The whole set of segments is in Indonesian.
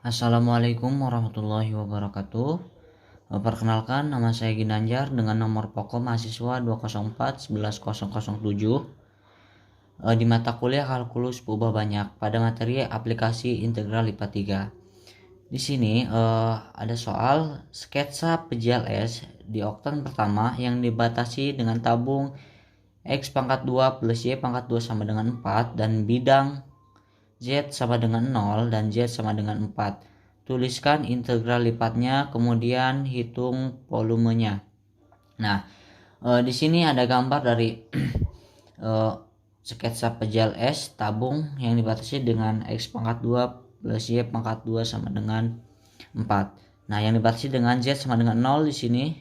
Assalamualaikum warahmatullahi wabarakatuh. Perkenalkan, nama saya Ginanjar dengan nomor pokok mahasiswa 204 11 007. Di mata kuliah kalkulus berubah banyak pada materi aplikasi integral IPA 3. Di sini ada soal sketsa pejal S di oktan pertama yang dibatasi dengan tabung X pangkat 2 plus Y pangkat 2 sama dengan 4 dan bidang Z sama dengan 0 dan Z sama dengan 4. Tuliskan integral lipatnya, kemudian hitung volumenya. Nah, di sini ada gambar dari sketsa pejal S tabung yang dibatasi dengan X pangkat 2 plus Y pangkat 2 sama dengan 4. Nah, yang dibatasi dengan Z sama dengan 0 di sini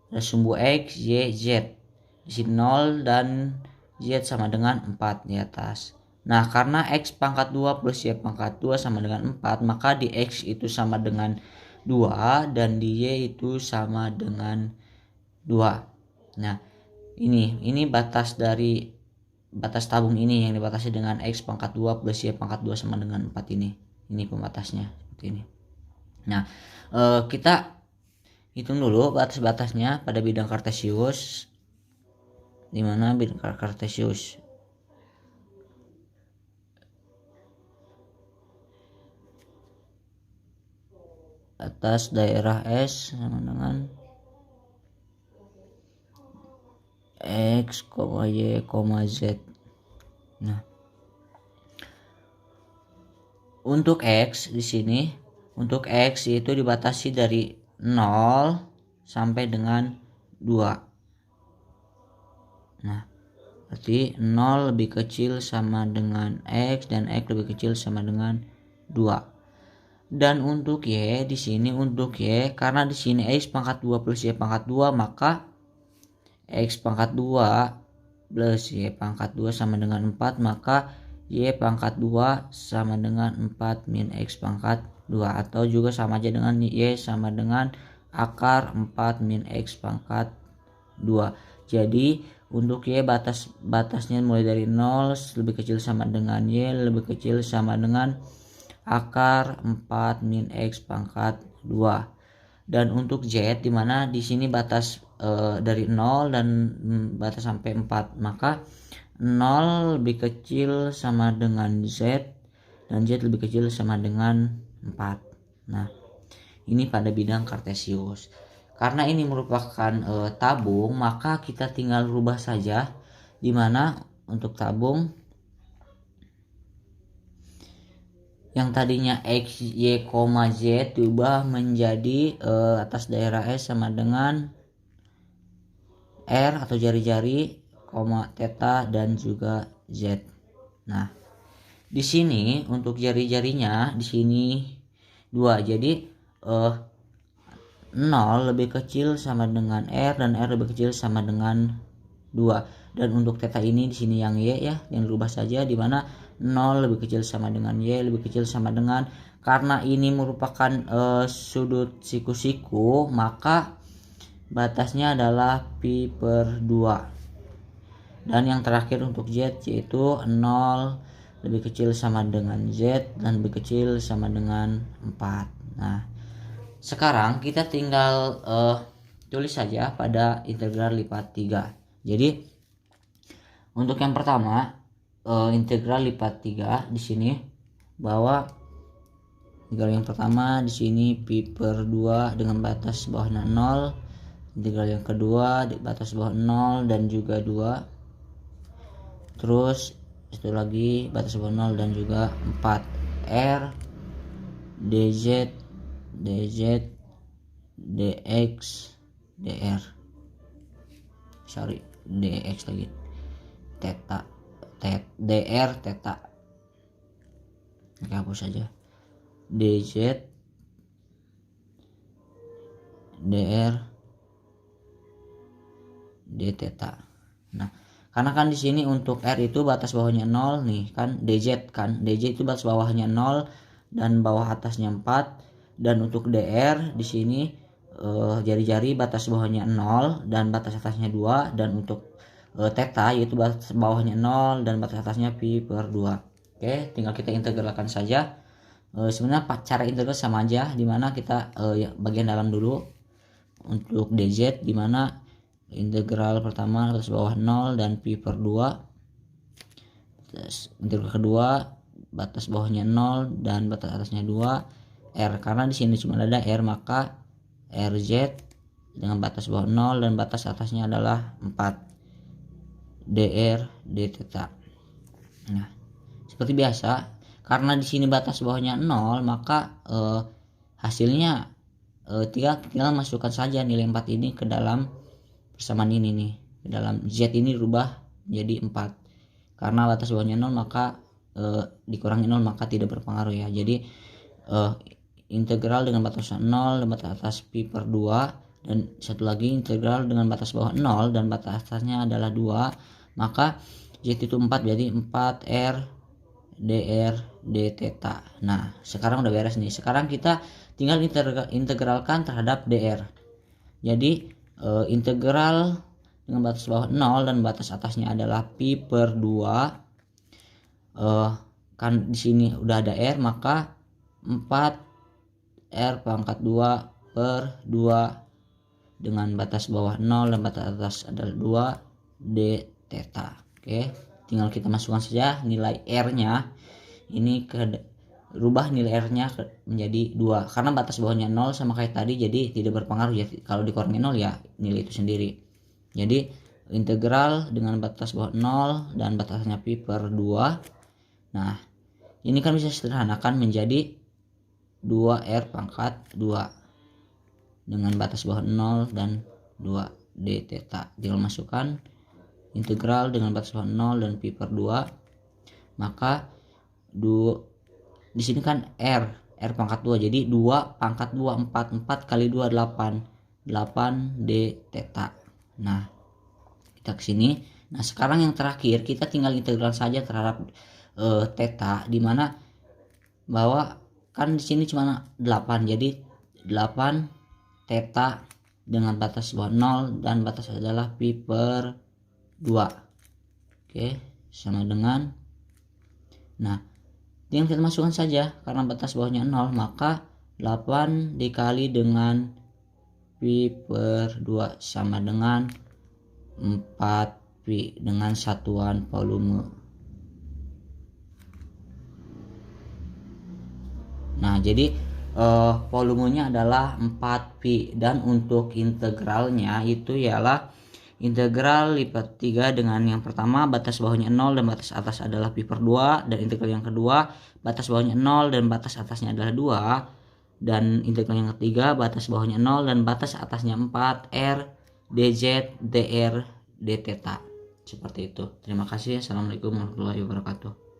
ada sumbu X, Y, Z. Di sini 0 dan Z sama dengan 4 di atas. Nah, karena X pangkat 2 plus Y pangkat 2 sama dengan 4, maka di X itu sama dengan 2 dan di Y itu sama dengan 2. Nah, ini batas tabung ini yang dibatasi dengan X pangkat 2 plus Y pangkat 2 sama dengan 4 ini. Ini pembatasnya seperti ini. Nah, kita hitung dulu batas-batasnya pada bidang kartesius. Di mana bidang kartesius atas daerah S sama dengan X, Y, Z. Nah, untuk X di sini, untuk X itu dibatasi dari 0 sampai dengan 2. Nah, berarti 0 lebih kecil sama dengan X dan X lebih kecil sama dengan 2. Dan untuk Y di sini, untuk Y karena di sini X pangkat 2 plus Y pangkat 2, maka X pangkat 2 plus Y pangkat 2 sama dengan 4, maka Y pangkat 2 sama dengan 4 min X pangkat 2, atau juga sama aja dengan Y sama dengan akar 4 min X pangkat 2. Jadi untuk Y batasnya mulai dari 0 lebih kecil sama dengan Y lebih kecil sama dengan akar 4 min X pangkat 2. Dan untuk Z, dimana di sini batas dari 0 dan batas sampai 4, maka 0 lebih kecil sama dengan Z dan Z lebih kecil sama dengan 4. Nah, ini pada bidang kartesius. Karena ini merupakan tabung, maka kita tinggal rubah saja, dimana untuk tabung yang tadinya X, Y, Z diubah menjadi atas daerah S sama dengan R atau jari-jari, theta dan juga Z. Nah, di sini untuk jari-jarinya di sini 2. Jadi 0 lebih kecil sama dengan R dan R lebih kecil sama dengan 2. Dan untuk theta ini di sini yang Y ya, yang dirubah saja, di mana 0 lebih kecil sama dengan Y lebih kecil sama dengan, karena ini merupakan sudut siku-siku, maka batasnya adalah pi per 2. Dan yang terakhir untuk Z yaitu 0 lebih kecil sama dengan Z dan lebih kecil sama dengan 4. Nah, sekarang kita tinggal tulis saja pada integral lipat 3. Jadi untuk yang pertama, integral lipat 3 di sini, bahwa integral yang pertama di sini pi per 2 dengan batas bawahnya 0. Integral yang kedua di batas bawah 0 dan juga 2. Terus itu lagi batas bawah 0 dan juga 4. R dz dx dx lagi theta dr theta, hapus saja dz dr d theta. Nah, karena kan di sini untuk R itu batas bawahnya 0 nih kan, dz itu batas bawahnya 0 dan bawah atasnya 4. Dan untuk dr di sini jari-jari batas bawahnya 0 dan batas atasnya 2. Dan untuk theta yaitu batas bawahnya 0 dan batas atasnya pi per 2. Oke, tinggal kita integralkan saja. sebenarnya cara integral sama aja, dimana kita ya, bagian dalam dulu untuk dz, dimana integral pertama atas bawah 0 dan pi per 2, integral kedua batas bawahnya 0 dan batas atasnya 2 r. Karena di sini cuma ada r, maka rz dengan batas bawah 0 dan batas atasnya adalah 4 dr d theta. Nah, seperti biasa, karena di sini batas bawahnya 0, maka hasilnya tinggal masukkan saja nilai 4 ini ke dalam persamaan ini nih. Ke dalam z ini rubah jadi 4. Karena batas bawahnya 0, maka dikurangi 0 maka tidak berpengaruh ya. Jadi integral dengan batas 0 dan batas atas pi per 2, dan satu lagi integral dengan batas bawah 0 dan batas atasnya adalah 2, maka z itu 4, jadi 4r dr d theta. Nah, sekarang udah beres nih. Sekarang kita tinggal integralkan terhadap dr. Jadi integral dengan batas bawah 0 dan batas atasnya adalah pi per 2. Kan di sini udah ada r, maka 4r pangkat 2 per 2 dengan batas bawah 0 dan batas atas adalah 2 d theta. Oke, tinggal kita masukkan saja nilai r-nya. Ini rubah nilai r-nya menjadi 2 karena batas bawahnya 0 sama kayak tadi, jadi tidak berpengaruh ya. Kalau dikurangi 0 ya nilai itu sendiri. Jadi integral dengan batas bawah 0 dan batasnya pi per 2. Nah, ini kan bisa sederhanakan menjadi 2r pangkat 2 dengan batas bawah 0 dan 2 d theta. Tinggal masukkan integral dengan batas bawah 0 dan pi per 2, maka di sini kan r pangkat 2, jadi 2 pangkat 2 4 kali 2 8 d theta. Nah, kita ke sini. Nah, sekarang yang terakhir kita tinggal integral saja terhadap theta, dimana bahwa kan di sini cuma 8, jadi 8 theta dengan batas bawah 0 dan batas adalah pi per 2. Oke, sama dengan, nah tinggal kita masukkan saja karena batas bawahnya 0, maka 8 dikali dengan pi per 2 sama dengan 4 pi dengan satuan volume. Nah, jadi volumenya adalah 4 pi, dan untuk integralnya itu ialah integral lipat 3 dengan yang pertama batas bawahnya 0 dan batas atas adalah pi per 2, dan integral yang kedua batas bawahnya 0 dan batas atasnya adalah 2, dan integral yang ketiga batas bawahnya 0 dan batas atasnya 4 r dz dr d theta. Seperti itu. Terima kasih. Assalamualaikum warahmatullahi wabarakatuh.